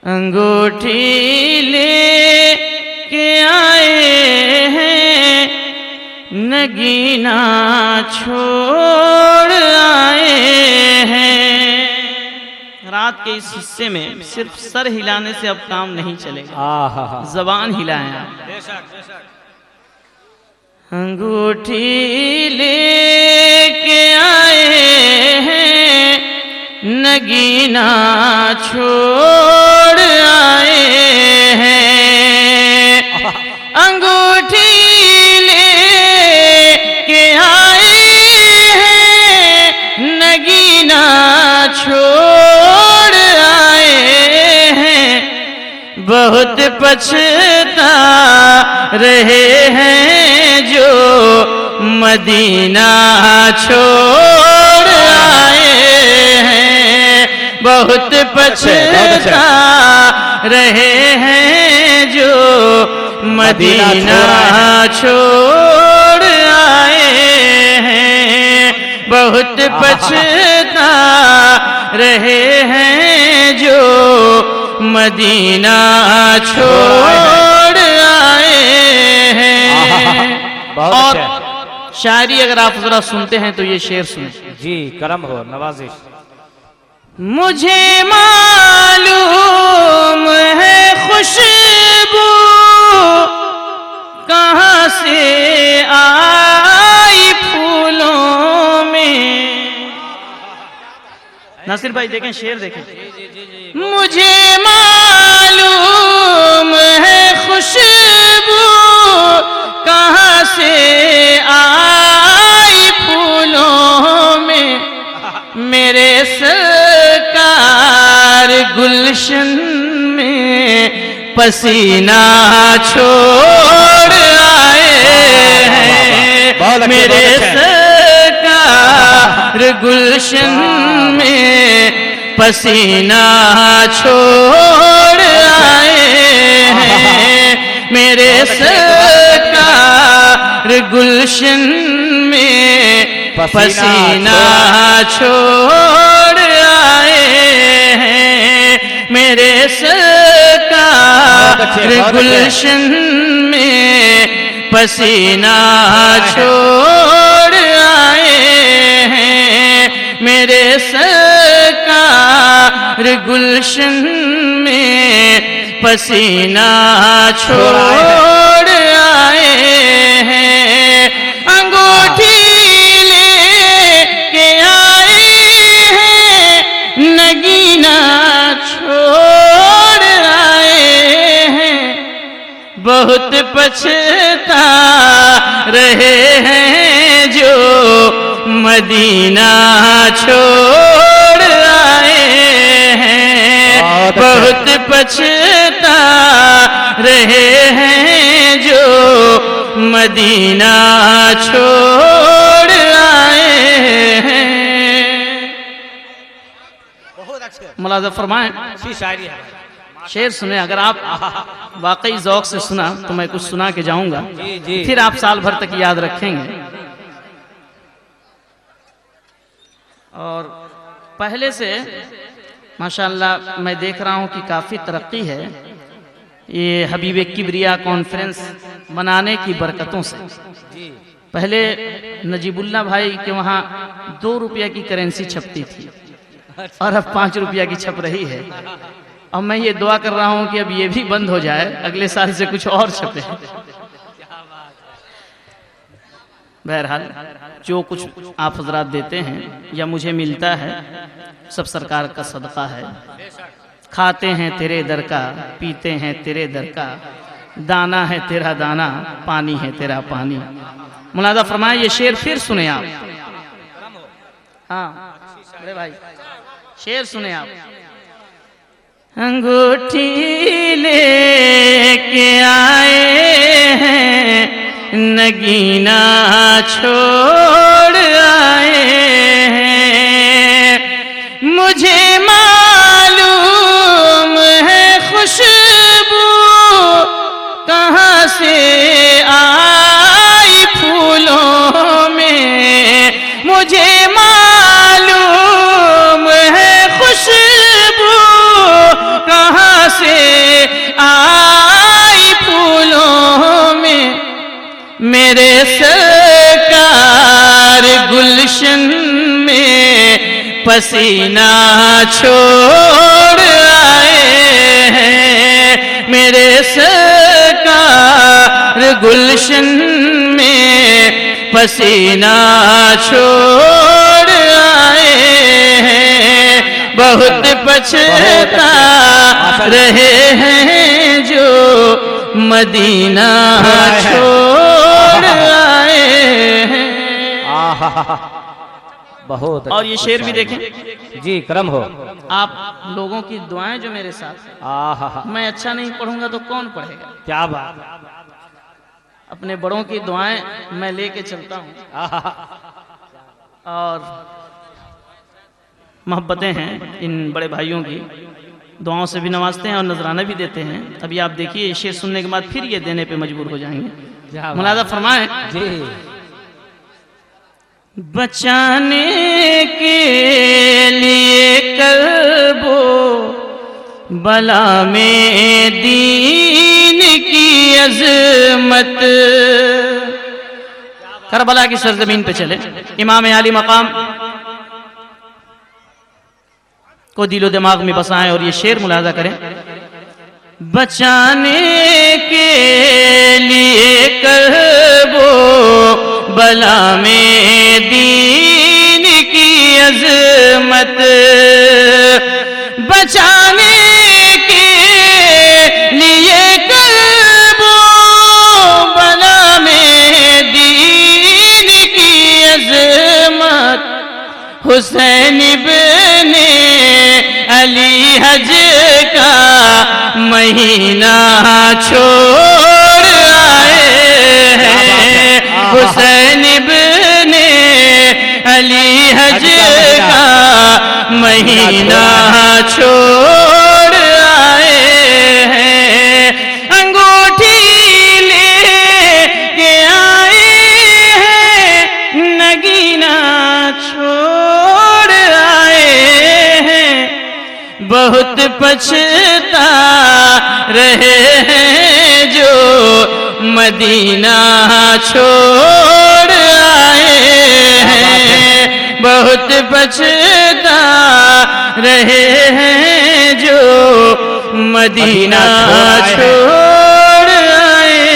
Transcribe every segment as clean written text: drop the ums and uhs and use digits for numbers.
अंगूठी ले के आए हैं, नगीना छोड़ आए हैं। रात के इस हिस्से में सिर्फ सर हिलाने से अब काम नहीं चलेगा, जबान हिलाएं आप। अंगूठी ले के आए हैं, नगीना छोड़ आए हैं। अंगूठी ले के आए हैं, नगीना छोड़ आए हैं। बहुत पछता रहे हैं जो मदीना छोड़ आए हैं। बहुत पछता रहे हैं जो मदीना छोड़ आए हैं। बहुत पछता रहे हैं जो मदीना छोड़ आए हैं। और शायरी अगर आप जरा सुनते हैं तो ये शेर सुने जी। करम हो, नवाजिश। मुझे मालूम है खुशबू कहाँ से आई फूलों में। नासिर भाई देखें, शेर देखें। मुझे मालूम है खुशबू कहाँ से आई फूलों में। मेरे सरकार गुलशन में पसीना छोड़ आए हैं। मेरे सरकार गुलशन में पसीना छोड़ आए हैं। मेरे सरकार गुलशन में पसीना छोड़ आए हैं। मेरे सरकार गुलशन में पसीना छोड़ आए हैं। मेरे सरकार गुलशन में पसीना छोड़ आए हैं। अंगूठी लेके आए हैं, नगीना छोड़ आए हैं। बहुत पछता रहे हैं जो मदीना छोड़ आए हैं। बहुत पछता रहे हैं जो मदीना छोड़ आए हैं। बहुत अच्छे, मुलाज़ा फरमाएं। शायरी है। शेर सुने। अगर आप वाकई ज़ौक़ से सुना तो मैं कुछ सुना के जाऊंगा, जी। फिर आप साल भर तक याद रखेंगे। और पहले से माशाअल्लाह मैं देख रहा हूँ कि काफ़ी तरक्की है ये हबीब किबरिया कॉन्फ्रेंस मनाने की बरकतों से। पहले नजीबुल्ला भाई के वहाँ 2 रुपया की करेंसी छपती थी और अब 5 रुपया की छप रही है। अब मैं ये दुआ कर रहा हूँ कि अब ये भी बंद हो जाए, अगले साल से कुछ और छपे। बहरहाल जो कुछ आप हजरात देते हैं या मुझे मिलता है सब सरकार का सदका है। खाते हैं तेरे दर का, पीते हैं तेरे दर का, दाना है तेरा दाना, पानी है तेरा पानी। मुलाज़ा फरमाए। ये शेर फिर सुने आप। हाँ अरे भाई शेर सुने आप। अंगूठी लेके आए हैं, नगीना छोड़ आए हैं। मुझे मालूम है खुशबू कहाँ से आई फूलों में। मुझे मालूम है खुशबू कहाँ से पसीना छोड़ आए हैं, मेरे सरकार गुलशन में पसीना छोड़ आए हैं, बहुत पछता रहे हैं जो मदीना छोड़ आए हैं। बहुत और ये शेर भी देखें, जी करम हो। आप लोगों की दुआएं जो मेरे साथ हैं, आहा मैं अच्छा नहीं पढ़ूंगा तो कौन पढ़ेगा। क्या बात। अपने बड़ों की दुआएं मैं लेके चलता हूँ आहा और मोहब्बतें हैं इन बड़े भाइयों की, दुआओं से भी नवाजते हैं और नजराना भी देते हैं। अभी आप देखिए ये शेर सुनने के बाद फिर ये देने पे मजबूर हो जाएंगे। मुलाजा फरमाएं, जी बचाने के लिए करबो बला में दीन की अजमत। करबला की सरजमीन पे चले, इमाम आली मकाम को दिलो दिमाग में बसाएं और ये शेर मुलाजा करें। बचाने के लिए करबो बला में दीन की अजमत, बचाने के लिए करबो बला में दीन की अजमत, हुसैन इब्ने अली हज का महीना छोड़ आए हैं, हुसैन इब्ने अली हज का महीना छोड़ आए हैं, अंगूठी ले के आए हैं, नगीना छोड़ आए हैं, बहुत पछता रहे हैं जो मदीना छोड़ आए हैं, बहुत पछता रहे हैं जो मदीना छोड़ आए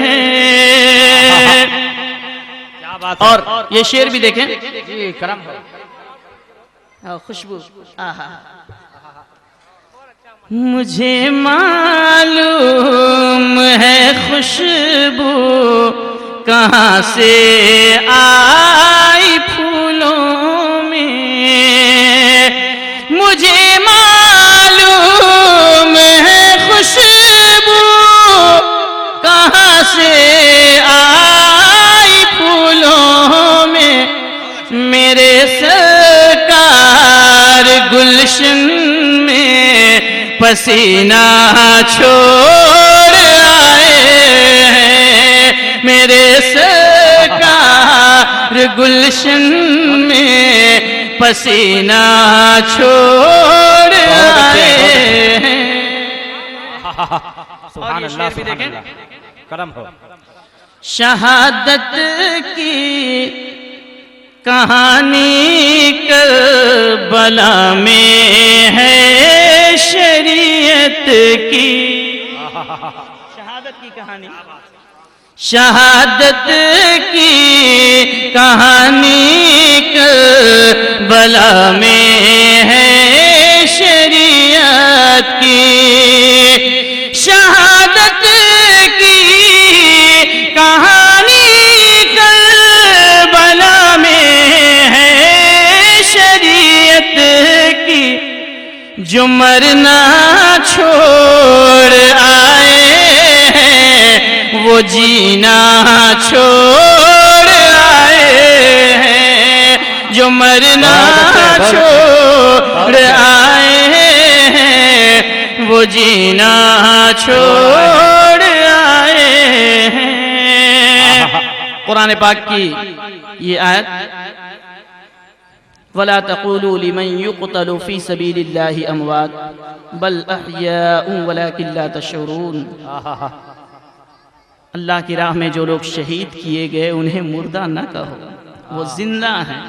हैं। क्या बात है। और ये शेर भी देखें, जी करम हो। खुशबू आहा, मुझे मालूम है खुशबू कहाँ से आई फूलों में, मुझे मालूम है खुशबू कहाँ से आई फूलों में, मेरे सरकार गुलशन में पसीना छोड़ आए हैं, मेरे सरकार गुलशन में पसीना छोड़ आए हैं। सुभान अल्लाह, सुभान अल्लाह, करम हो। शहादत की कहानी करबला में है शरीयत की, शहादत की कहानी, शहादत की कहानी करबला में है शरीयत की, शहादत की कहानी करबला में है शरीयत की, जो मरना छोड़ आए हैं वो जीना छोड़ आए हैं, जो मरना छोड़ आए हैं वो जीना छोड़ आए हैं। कुरान पाक की ये आयत, वला तक़ूलू लिमन युक़तलु फ़ी सबीलिल्लाहि अमवात बल अहयाउन वलाकिन ला तशऊरून। अल्लाह की राह में जो लोग शहीद किए गए उन्हें मुर्दा न कहो, वो जिंदा हैं।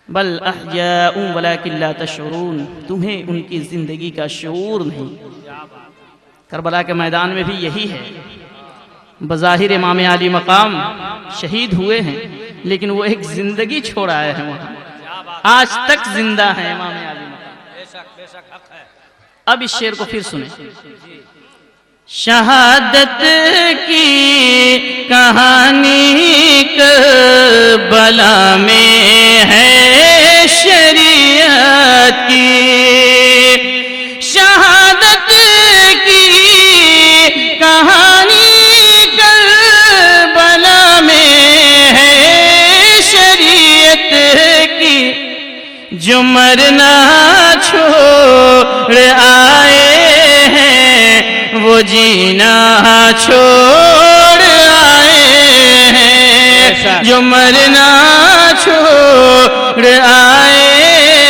बल अहयाउन वलाकिन ला तशऊरून, तुम्हें उनकी ज़िंदगी का शऊर नहीं। करबला के मैदान में भी यही है। बज़ाहिर इमाम अली मकाम शहीद हुए हैं, लेकिन वो एक ज़िंदगी छोड़ आए हैं वहाँ, आज तक जिंदा है इमाम अली मकाम। बेशक हक है। अब इस शेर को फिर सुने। शहादत की कहानी करबला में है शरीयत की, शहादत की कहानी करबला में है शरीयत की, जो मरना छोड़ आए हैं वो जीना छोड़ आए हैं, जो मरना छोड़ आए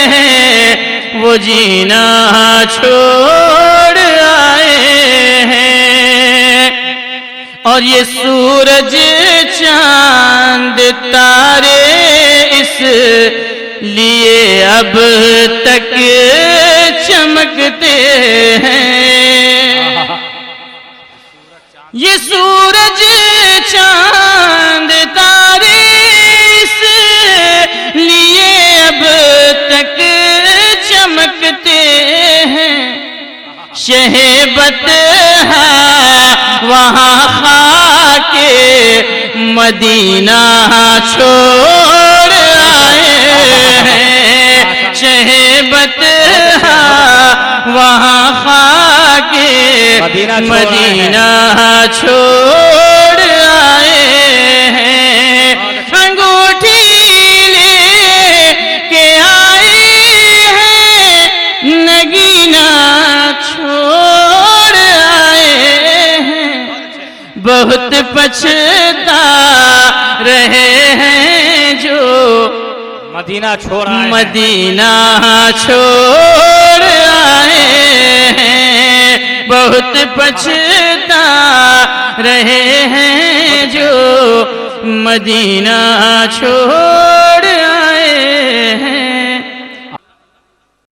हैं वो जीना छोड़ आए हैं। और ये सूरज चांद तारे इस लिए अब तक चमकते हैं, ये सूरज चांद तारे इसलिए अब तक चमकते हैं। शहबत वहाँ खाके मदीना छोड़ आए हैं, शहबत वहाँ खाके मदीना छोड़ आए हैं। अंगूठी लेके आए हैं, नगीना छोड़ आए हैं। बहुत पछता रहे हैं जो मदीना छोड़ आए हैं। मदीना छोड़ आए हैं, बहुत पछता रहे हैं जो मदीना छोड़